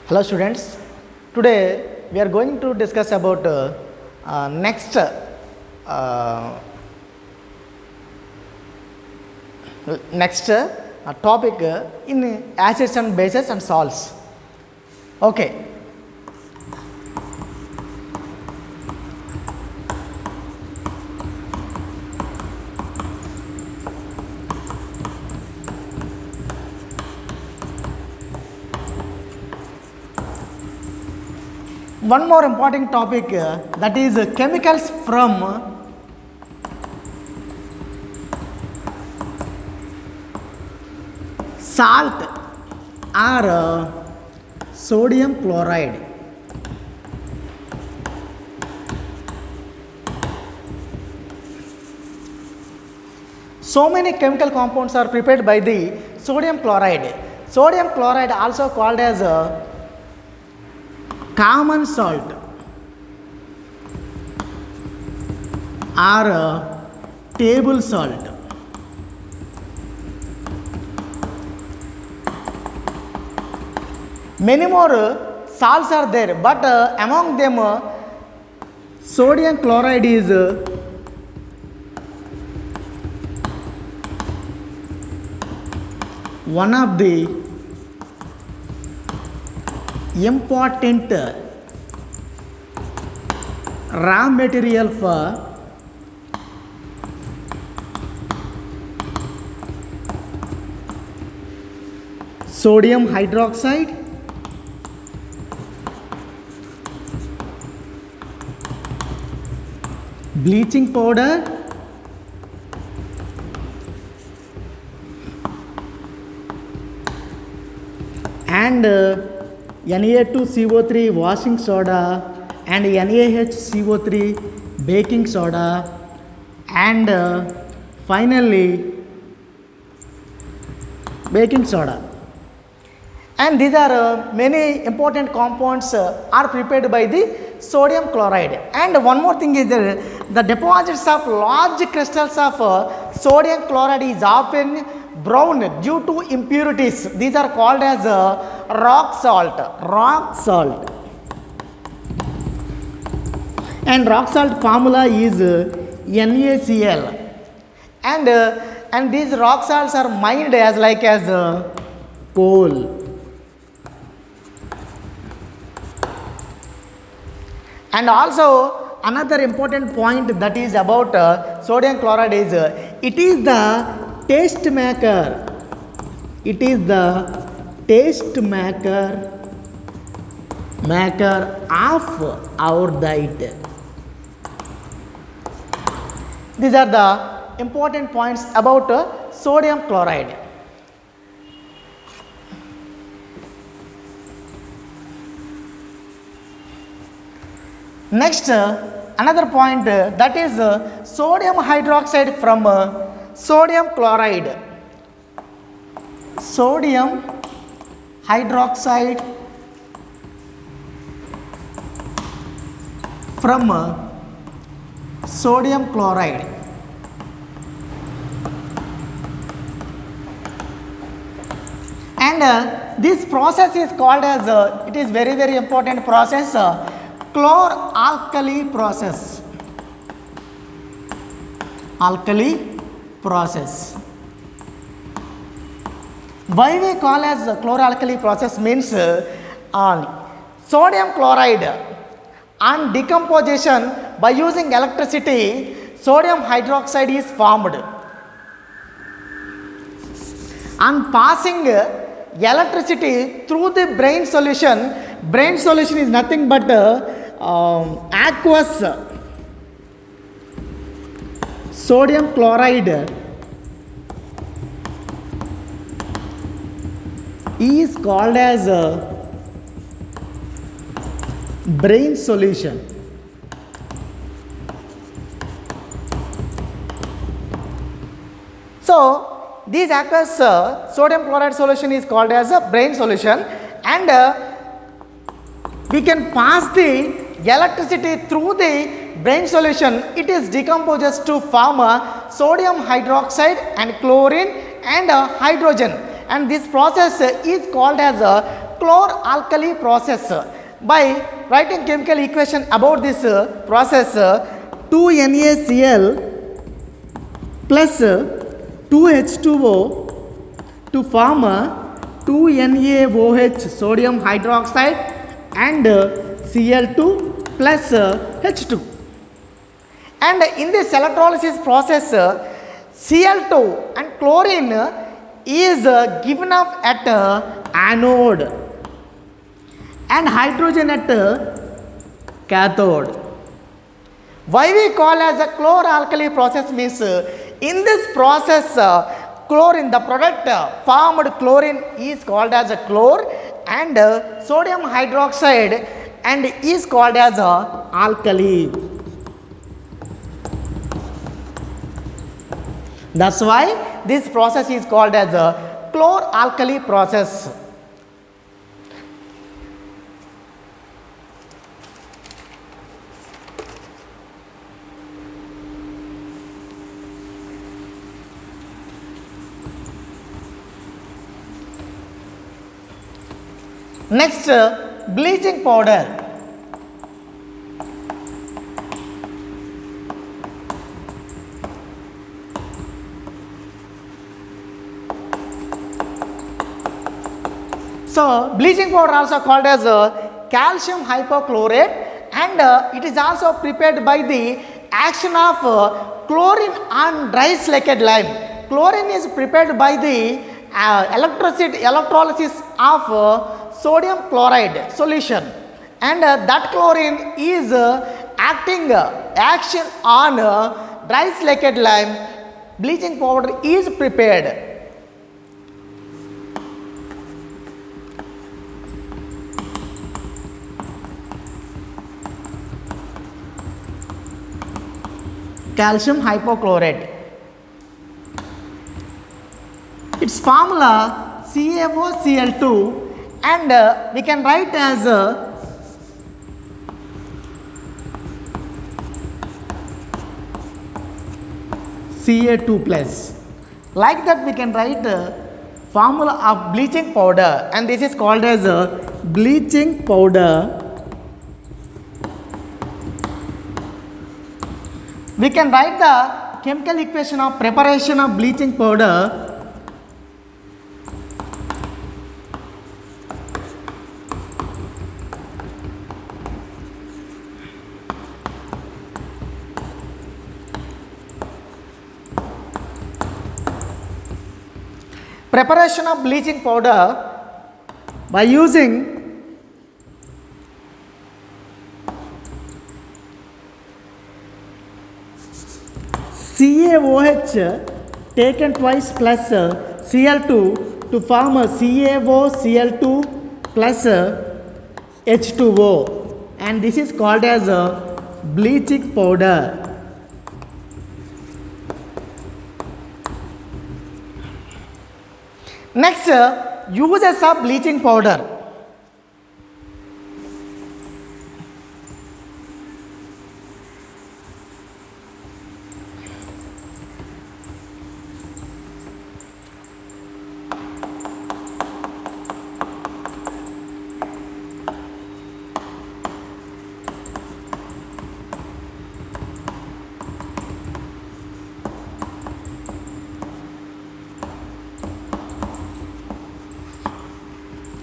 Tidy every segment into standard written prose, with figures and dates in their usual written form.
Hello students, today we are going to discuss about next topic in acids and bases and salts. Okay. One more important topic that is chemicals from salt or sodium chloride. So many chemical compounds are prepared by the sodium chloride. Sodium chloride also called as common salt or table salt. Many more salts are there, but among them sodium chloride is one of the important raw material for sodium hydroxide, bleaching powder, and Na2CO3 washing soda and NaHCO3 baking soda, and finally baking soda. And these are many important compounds are prepared by the sodium chloride. And one more thing is the deposits of large crystals of sodium chloride is often brown due to impurities. These are called as rock salt. Rock salt. And rock salt formula is NaCl. And these rock salts are mined as coal. And also another important point that is about sodium chloride is it is the taste maker. It is the taste maker of our diet. These are the important points about sodium chloride. Next, another point that is sodium hydroxide from sodium chloride. Sodium hydroxide from sodium chloride. And this process is called as, it is very important process, chlor-alkali process. Alkali process. Why we call as chlor-alkali process means sodium chloride on decomposition by using electricity, sodium hydroxide is formed. On passing electricity through the brain solution is nothing but aqueous sodium chloride is called as brain solution. So this aqueous sodium chloride solution is called as a brain solution, and we can pass the electricity through the brain solution. It is decomposes to form sodium hydroxide and chlorine and hydrogen, and this process is called as chlor-alkali process. By writing chemical equation about this process, 2NaCl plus 2H2O to form 2NaOH sodium hydroxide and Cl2 plus H2. And in this electrolysis process, Cl2 and chlorine is given off at anode and hydrogen at cathode. Why we call as a chlor-alkali process means in this process chlorine, the product formed chlorine is called as a chlor and sodium hydroxide and is called as a alkali. That's why this process is called as a chlor-alkali process. Next, bleaching powder. So, bleaching powder also called as calcium hypochlorite and it is also prepared by the action of chlorine on dry slaked lime. Chlorine is prepared by the electrolysis of sodium chloride solution and that chlorine is action on dry slaked lime. Bleaching powder is prepared. Calcium hypochlorite. Its formula CaOCl2 and we can write as Ca2 plus. Like that we can write formula of bleaching powder and this is called as bleaching powder. We can write the chemical equation of preparation of bleaching powder. Preparation of bleaching powder by using CaOH taken twice plus Cl2 to form a CaOCl2 plus H2O and this is called as a bleaching powder. Next, uses of bleaching powder.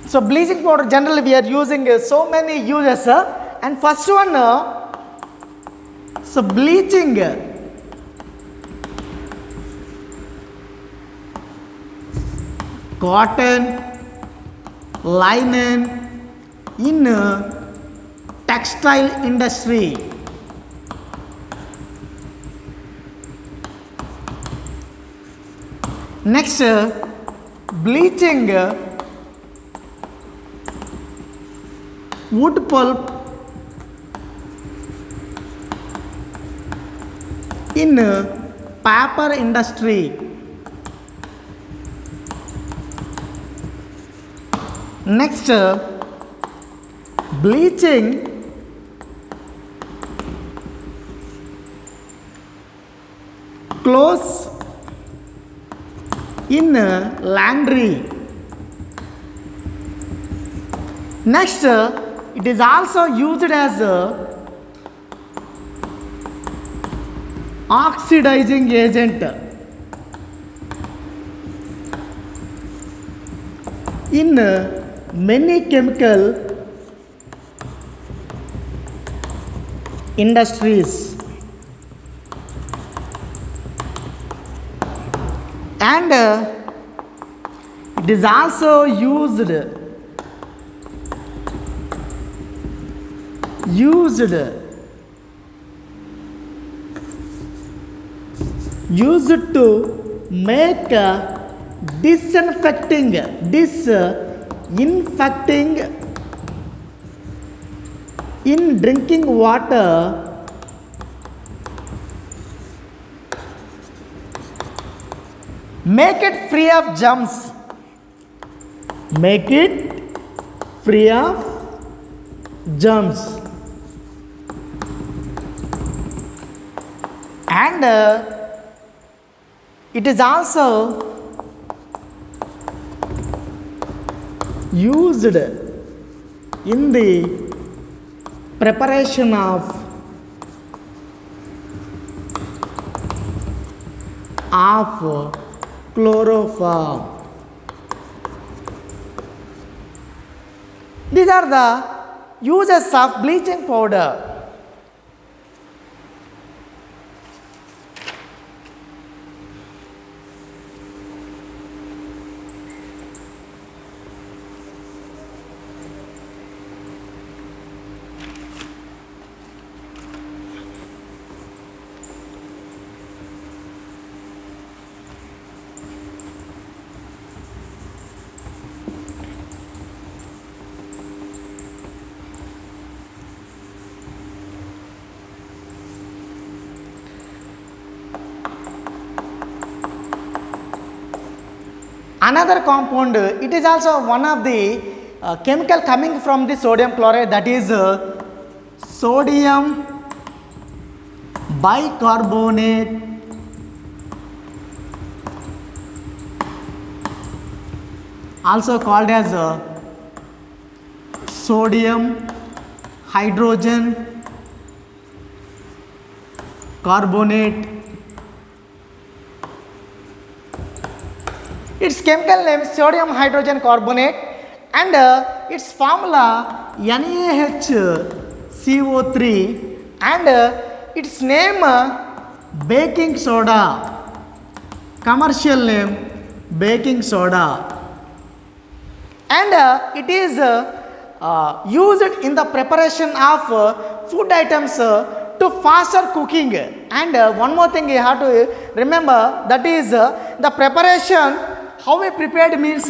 So, bleaching powder generally we are using so many uses and first one, so bleaching cotton, linen in textile industry. Next, bleaching wood pulp in paper industry. Next, bleaching clothes in laundry. Next, it is also used as oxidizing agent in many chemical industries, and it is also used to make disinfecting in drinking water make it free of germs, and it is also used in the preparation of chloroform. These are the uses of bleaching powder. Another compound, it is also one of the chemical coming from the sodium chloride, that is sodium bicarbonate, also called as sodium hydrogen carbonate. Its chemical name is sodium hydrogen carbonate, and its formula NaHCO3, and its name baking soda, commercial name baking soda, and it is used in the preparation of food items to faster cooking. And one more thing you have to remember, that is the preparation. How we prepared means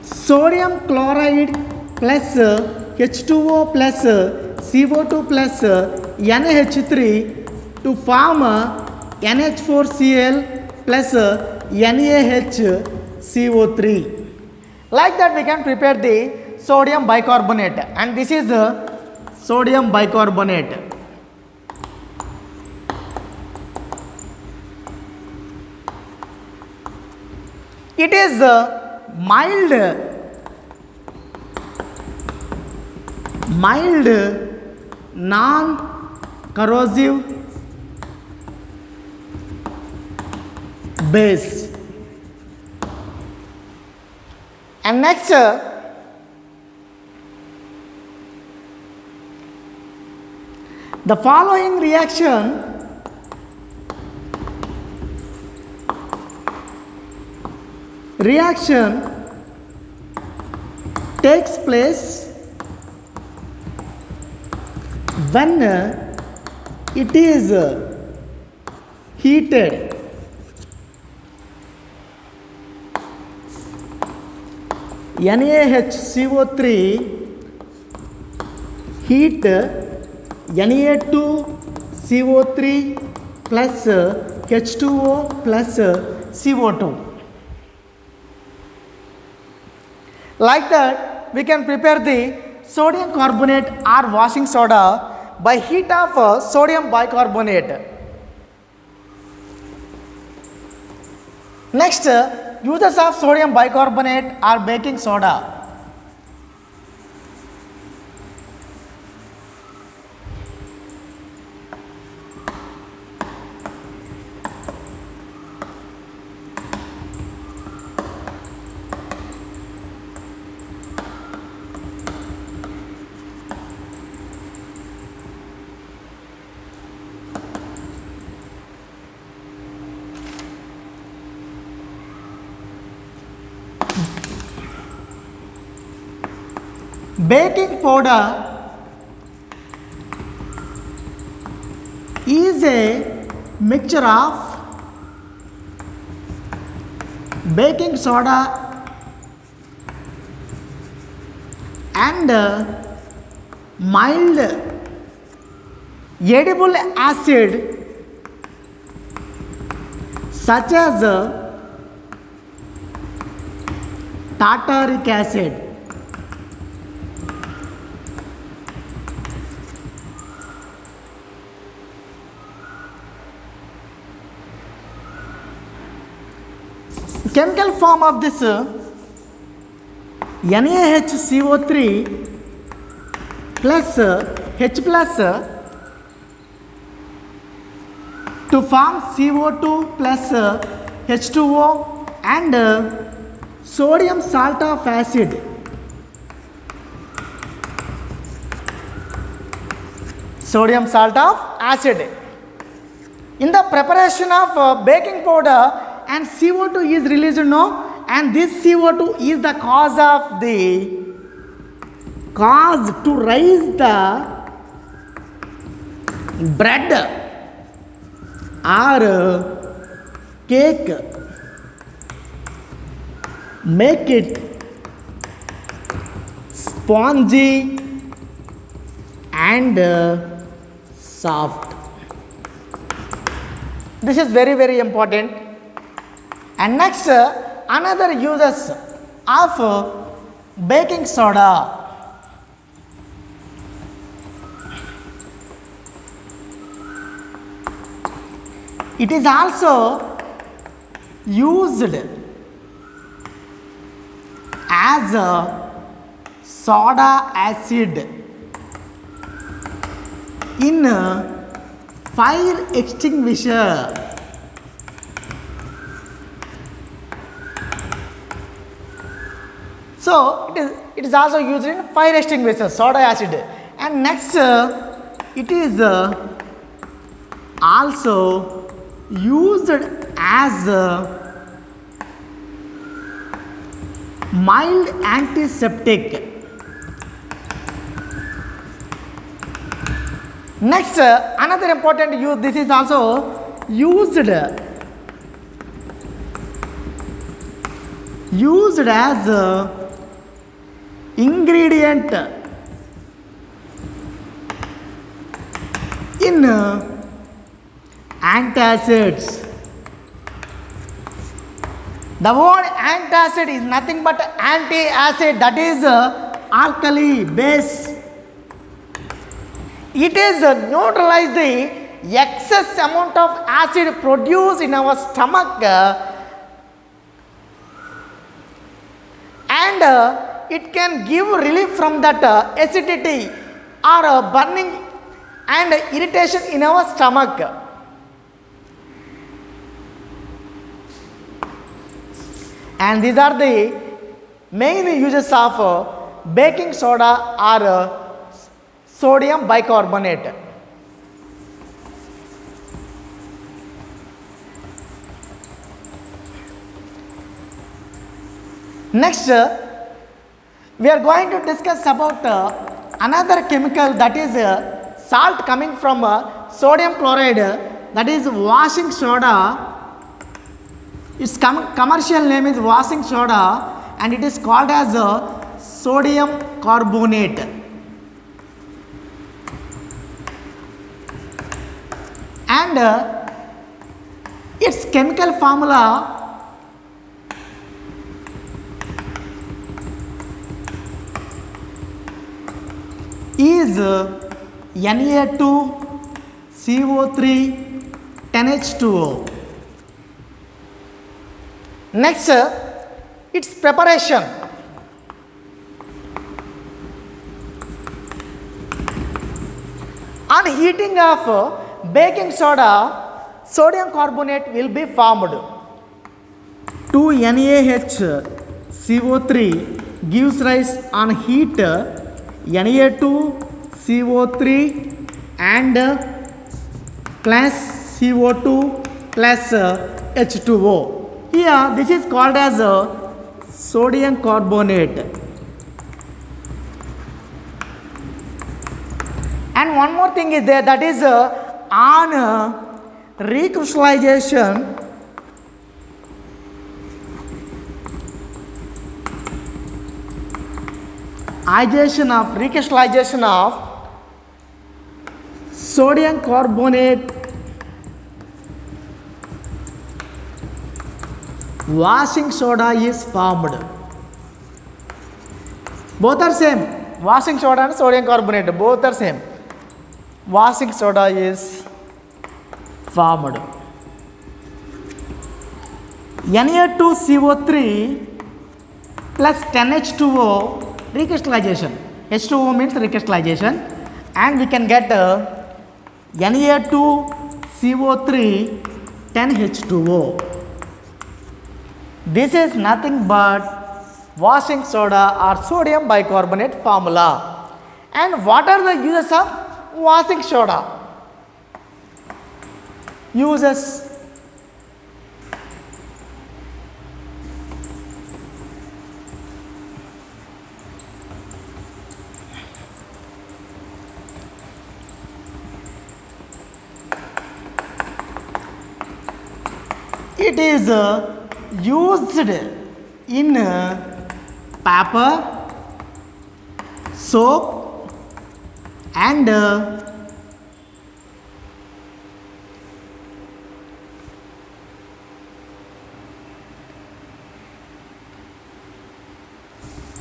sodium chloride plus H2O plus CO2 plus NaH3 to form NH4Cl plus NaHCO3. Like that we can prepare the sodium bicarbonate, and this is sodium bicarbonate. It is mild non-corrosive base. And next, the following reaction takes place when it is heated. NaHCO3 heat Na2CO3 plus H2O plus CO2. Like that we can prepare the sodium carbonate or washing soda by heat of sodium bicarbonate. Next, uses of sodium bicarbonate or baking soda. Baking powder is a mixture of baking soda and mild edible acid such as tartaric acid. Chemical form of this NaHCO3 plus H plus to form CO2 plus H2O and sodium salt of acid. Sodium salt of acid. In the preparation of baking powder and CO2 is released now, and this CO2 is the cause to rise the bread or cake, make it spongy and soft. This is very, very important. And next, another uses of baking soda. It is also used as a soda acid in fire extinguisher. So it is also used in fire extinguisher, soda acid. And next, it is also used as mild antiseptic. Next, another important use, this is also used as ingredient in antacids. The word antacid is nothing but anti-acid, that is alkali base. It is neutralize the excess amount of acid produced in our stomach and it can give relief from that acidity or burning and irritation in our stomach. And these are the main uses of baking soda or sodium bicarbonate. Next, we are going to discuss about another chemical, that is salt coming from sodium chloride, that is washing soda. Its commercial name is washing soda and it is called as sodium carbonate. And its chemical formula is Na2CO3 10H2O. Next, its preparation. On heating of baking soda, sodium carbonate will be formed. 2NaHCO3 gives rise on heat Na2CO3 and plus CO2 plus H2O. Here this is called as sodium carbonate. And one more thing is there, that is on recrystallization, recrystallization of sodium carbonate, washing soda is formed. Both are same. Washing soda and sodium carbonate, both are same. Washing soda is formed. Na2CO3 plus 10H2O recrystallization. H2O means recrystallization, and we can get Na2CO3 10H2O. This is nothing but washing soda or sodium bicarbonate formula. And what are the uses of washing soda? Uses: it is used in paper, soap, and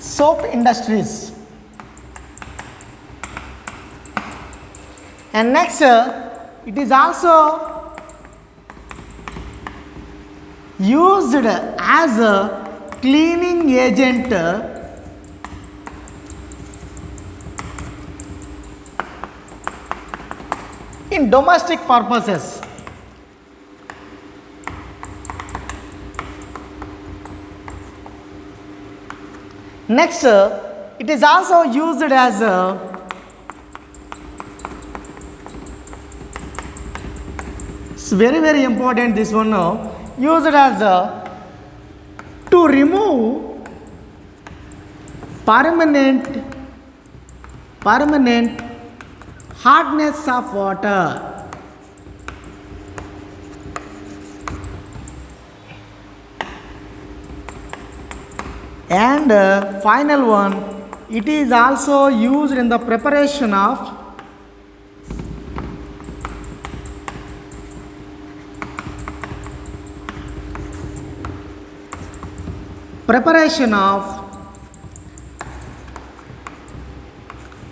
soap industries. And next, it is also used as a cleaning agent in domestic purposes. Next, it is also used as it's very important, this one now, used as to remove permanent hardness of water. And final one, it is also used in the preparation of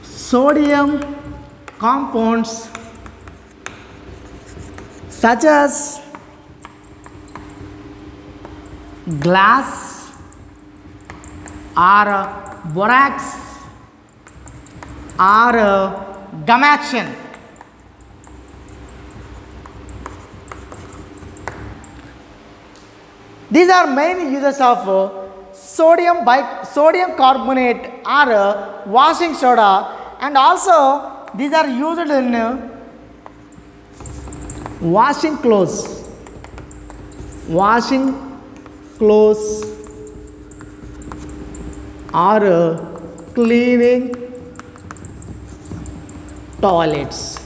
sodium compounds such as glass or borax or gum action. These are main uses of sodium carbonate or washing soda, and also these are used in washing clothes or cleaning toilets.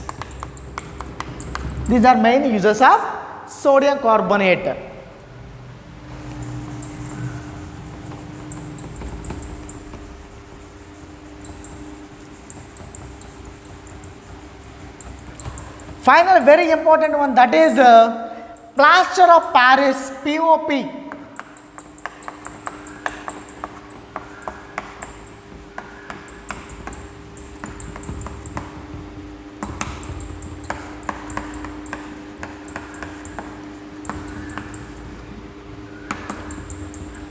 These are main uses of sodium carbonate. Final very important one, that is plaster of Paris, POP.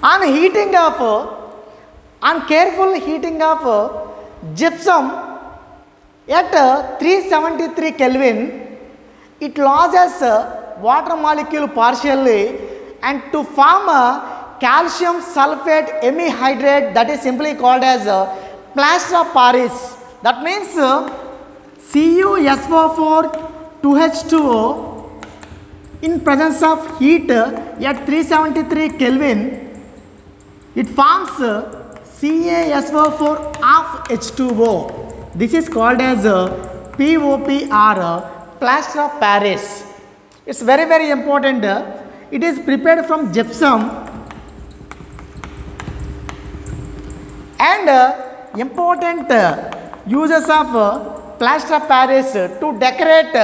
On heating of, on careful heating of gypsum at 373 Kelvin, it loses water molecule partially and to form a calcium sulfate hemihydrate, that is simply called as plaster of Paris. That means CuSO4 2H2O in presence of heat at 373 Kelvin, it forms CaSO4 of H2O. This is called as POP or plaster of Paris. It's very, very important. It is prepared from gypsum, and important uses of plaster of Paris to decorate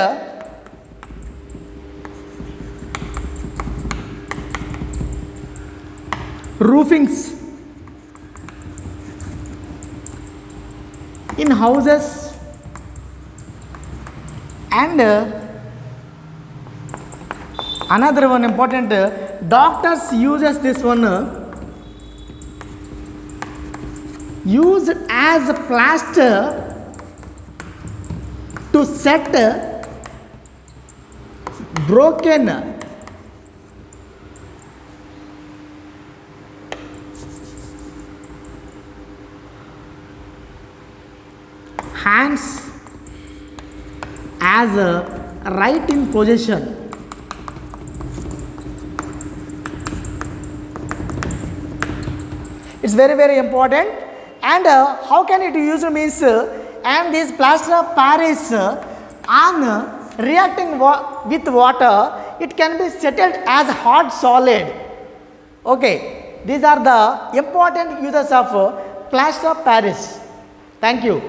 roofings in houses, and another one important, doctors uses this one, used as plaster to set broken hands as right in position. It's very, very important. And how can it use means, and this plaster of Paris on reacting with water, it can be settled as hard solid. Okay, these are the important uses of plaster of Paris. Thank you.